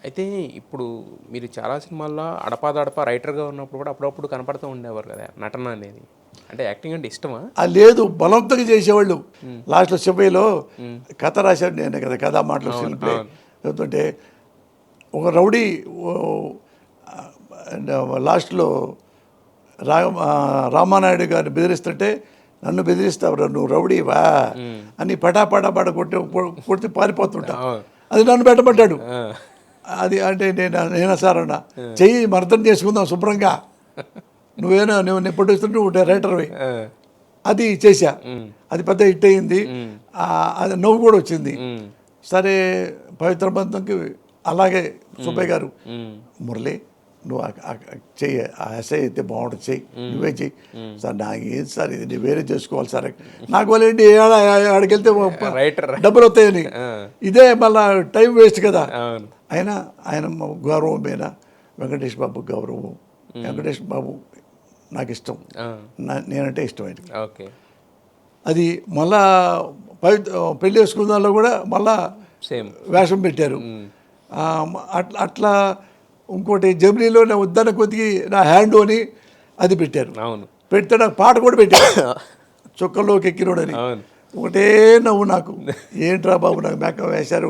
అయితే ఇప్పుడు మీరు చాలా సినిమాల్లో అడపాదడపా రైటర్‌గా ఉన్నప్పుడు కూడా అప్పుడప్పుడు కనపడుతూ ఉండేవారు కదా! నటన అనేది. అంటే యాక్టింగ్ అంటే ఇష్టమా? లేదు బలవంతంగా చేసేవాళ్ళు. లాస్ట్లో శివయ్యలో కథ రాశాడు నేనే కదా, కథా మాటలు అవును. స్క్రీన్ ప్లే అవును. చెబుతుంటే ఒక రౌడీ లాస్ట్లో రామానాయుడు గారిని బెదిరిస్తుంటే, నన్ను బెదిరిస్తావురా నువ్వు రౌడీవా అని పటా కొట్టి పారిపోతుంటా. అవును. అది నన్ను పెట్టబడ్డాడు. ఆ! అది అంటే నేనా సార్ అన్న చెయ్యి మర్దం చేసుకుందాం శుభ్రంగా, నువ్వు నిప్పటిస్తుంటే నువ్వు రైటర్వి. ఆ! అది చేశా. హ్మ్. అది పెద్ద హిట్ అయ్యింది. అది నవ్వు కూడా వచ్చింది. హ్మ్. సరే పవిత్ర బంధంకి అలాగే సుబ్బయ్య గారు, హ్మ్. మురళి నువ్వు చెయ్యి, ఆ ఎస్ఐ అయితే బాగుంటుంది, చెయ్యి, నువ్వే చెయ్యి. సార్ నాకు ఏం సార్ ఇది, నేను వేరే చేసుకోవాలి సార్. నాకు వాళ్ళు ఏంటి ఆడికి వెళ్తే రైటర్. డబ్బులు వస్తాయని, ఆ! ఇదే మళ్ళా టైం వేస్ట్ కదా. అవును. ఆయన గౌరవం మీద వెంకటేష్ బాబు గౌరవం. వెంకటేష్ బాబు నాకు ఇష్టం, ఆ! నేనంటే ఇష్టం ఆయనకి. ఓకే. అది మళ్ళా పెళ్లి చేసుకుందాలో కూడా మళ్ళా సేమ్. వేషం పెట్టారు. హ్మ్. అట్లా ఇంకోటి జమినీలో నా ఉద్దన కొద్దికి నా హ్యాండ్ అని అది పెట్టారు. అవును. పెడితే నాకు పాట కూడా పెట్టారు, చుక్కల్లోకి ఎక్కినోడని. అవును. ఒకటే నవ్వు నాకు, ఏంట్రా బాబు నాకు మేకప్ వేశారు,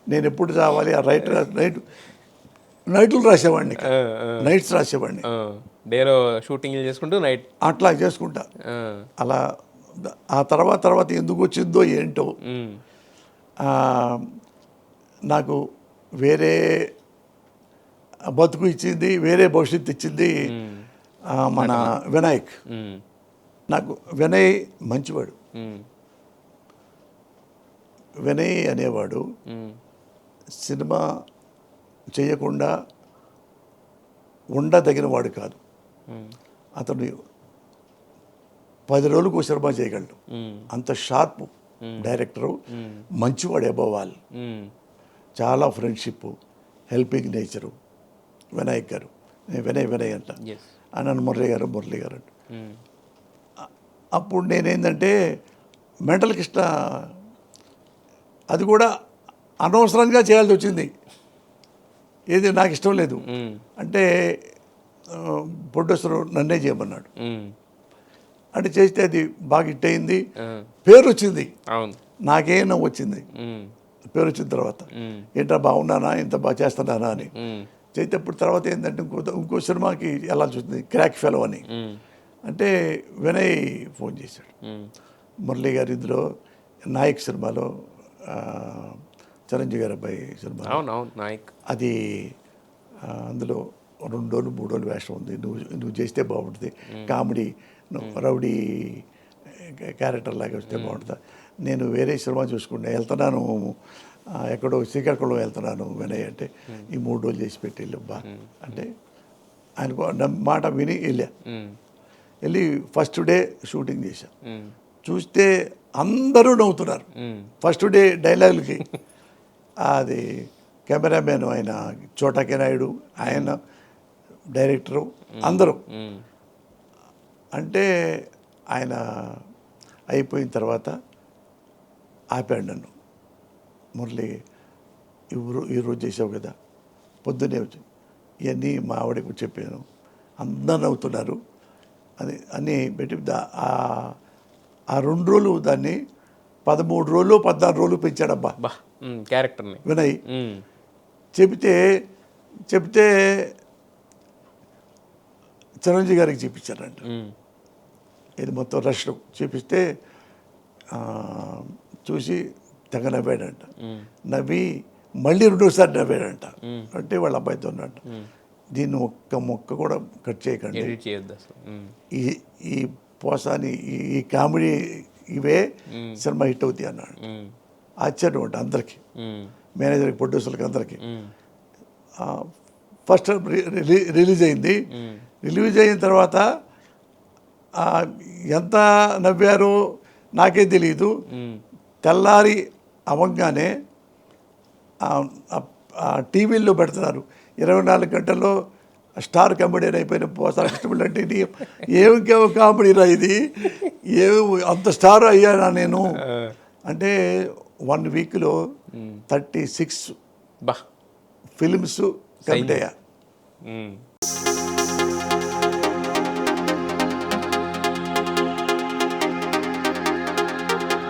నేను ఎప్పుడు చావాలి. ఆ నైట్లు రాసేవాడిని, ఆ! ఆ! నైట్స్ రాసేవాడిని. ఆ! డేలో షూటింగ్‌లు చేసుకుంటూ నైట్. అట్లా చేసుకుంటా. ఆ! అలా ఆ తర్వాత ఎందుకు వచ్చిందో ఏంటో హ్మ్. ఆ, నాకు వేరే బతుకు ఇచ్చింది, వేరే భవిష్యత్తు ఇచ్చింది మన వినాయక్. హ్మ్. నాకు వినయ్ మంచివాడు. హ్మ్. వినయ్ అనేవాడు హ్మ్. సినిమా చేయకుండా ఉండదగిన వాడు కాదు. హ్మ్. అతను 10 రోజులకు ఒక సినిమా చేయగలడు. హ్మ్. అంత షార్ప్ డైరెక్టరు, మంచివాడు అబౌవ్ ఆల్. హ్మ్. చాలా ఫ్రెండ్షిప్, హెల్పింగ్ నేచరు వినాయక్ గారు. నేను వినయ్ అంట, యెస్. నన్ను మురళి గారు అంట. హ్మ్. అప్పుడు నేనేంటంటే మెంటల్ కృష్ణ అది కూడా అనవసరంగా చేయాల్సి వచ్చింది. ఏది నాకు ఇష్టం లేదు హ్మ్. అంటే ప్రొడ్యూసర్ నన్నే చేయమన్నాడు. హ్మ్. అంటే చేస్తే అది బాగా హిట్ అయింది, ఆ! పేరు వచ్చింది, అవును. నాకేం నవ్వు వచ్చింది. హ్మ్. పేరు వచ్చిన తర్వాత హ్మ్. ఏంట్రా బాగున్నానా, ఇంత బాగా చేస్తున్నానా అని హ్మ్. చేస్తే అప్పుడు తర్వాత ఏంటంటే ఇంకో సినిమాకి ఎలా చూస్తుంది, క్రాక్ ఫెలో అని. హ్మ్. అంటే వినయ్ ఫోన్ చేశాడు, హ్మ్. మురళి గారు ఇందులో నాయక్ సినిమాలో ఆ, చిరంజీవి గారి అబ్బాయి సినిమాలో అవునవును. నాయక్. అది అందులో 2 రోజులు 3 రోజులు వేషం ఉంది, నువ్వు చేస్తే బాగుంటుంది. కామెడీ రౌడీ క్యారెక్టర్ లాగా వస్తే బాగుంటుంది. నేను వేరే సినిమా చూసుకుంటే వెళ్తున్నాను, ఎక్కడో శ్రీకాకుళం వెళ్తున్నాను వినయ్ అంటే, ఈ 3 రోజులు చేసి పెట్టి వెళ్ళబ్బా అంటే ఆయనకు మాట విని వెళ్ళా. హ్మ్. వెళ్ళి ఫస్ట్ డే షూటింగ్ చేశా. హ్మ్. చూస్తే అందరూ నవ్వుతున్నారు హ్మ్. ఫస్ట్ డే డైలాగులకి. అది కెమెరామెన్ ఆయన చోటాకి నాయుడు, ఆయన డైరెక్టరు, అందరూ. హ్మ్. అంటే ఆయన అయిపోయిన తర్వాత ఆపాడు నన్ను, మురళి ఈరోజు చేసావు కదా, పొద్దున్నే వచ్చి ఇవన్నీ మా ఆవిడకు చెప్పాను, అందరు నవ్వుతున్నారు అని పెట్టి ఆ 2 రోజులు దాన్ని 13 రోజులు 14 రోజులు పెంచాడబ్బా బా! హ్మ్. క్యారెక్టర్‌ని. వినయ్. హ్మ్. చెప్తే చిరంజీవి గారికి చూపించారంట. హ్మ్. ఇది మొత్తం రష్ చూపిస్తే ఆ, చూసి తెగ నవ్వాడంట. నవ్వి మళ్ళీ 2సారి నవ్వాడంట. అంటే వాళ్ళ అబ్బాయితో ఉన్నట్ట, దీన్ని ఒక్క మొక్క కూడా కట్ చేయకండి, ఎడిట్ చేయొద్దు అసలు. హ్మ్. ఈ ఈ పోసాని ఈ కామెడీ ఇవే సినిమా హిట్ అవుతాయి అన్నాడు. హ్మ్. ఆశ్చర్యం అంట అందరికీ, హ్మ్. మేనేజర్కి, ప్రొడ్యూసర్కి, అందరికీ. హ్మ్. ఫస్ట్ రిలీజ్ అయింది. రిలీజ్ అయిన తర్వాత ఆ, ఎంత నవ్వారో నాకే తెలియదు. హ్మ్. తెల్లారి అవ్వగానే టీవీల్లో పెడుతున్నారు 24 గంటల్లో స్టార్ కామెడియన్ అయిపోయిన పోసాల కృష్ణమూర్తి అంటే ఏమి కామెడీ రా ఇది, ఏమి అంత స్టార్ అయ్యానా నేను అంటే 1 వీక్లో 36 బా! ఫిలిమ్స్ కమిట్ అయ్యా. మ్మ్.